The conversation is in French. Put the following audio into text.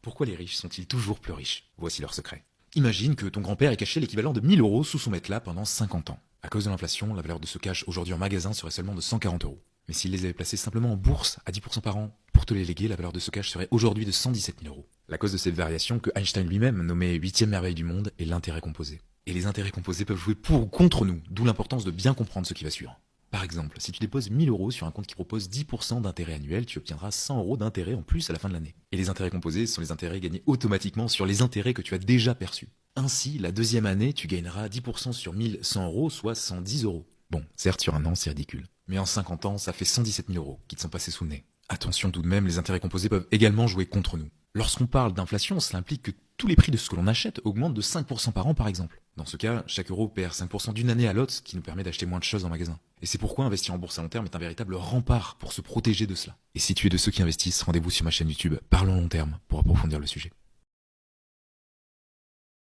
Pourquoi les riches sont-ils toujours plus riches? Voici leur secret. Imagine que ton grand-père ait caché l'équivalent de 1 000 € sous son matelas pendant 50 ans. À cause de l'inflation, la valeur de ce cash aujourd'hui en magasin serait seulement de 140 €. Mais s'il les avait placés simplement en bourse à 10% par an pour te les léguer, la valeur de ce cash serait aujourd'hui de 117 000 €. La cause de cette variation que Einstein lui-même nommait 8e merveille du monde est l'intérêt composé. Et les intérêts composés peuvent jouer pour ou contre nous, d'où l'importance de bien comprendre ce qui va suivre. Par exemple, si tu déposes 1 000 € sur un compte qui propose 10% d'intérêt annuel, tu obtiendras 100 € d'intérêt en plus à la fin de l'année. Et les intérêts composés sont les intérêts gagnés automatiquement sur les intérêts que tu as déjà perçus. Ainsi, la deuxième année, tu gagneras 10% sur 1 100 €, soit 110 €. Bon, certes, sur un an, c'est ridicule. Mais en 50 ans, ça fait 117 000 € qui te sont passés sous le nez. Attention tout de même, les intérêts composés peuvent également jouer contre nous. Lorsqu'on parle d'inflation, cela implique que tous les prix de ce que l'on achète augmentent de 5% par an par exemple. Dans ce cas, chaque euro perd 5% d'une année à l'autre, ce qui nous permet d'acheter moins de choses en magasin. Et c'est pourquoi investir en bourse à long terme est un véritable rempart pour se protéger de cela. Et si tu es de ceux qui investissent, rendez-vous sur ma chaîne YouTube Parlons long terme pour approfondir le sujet.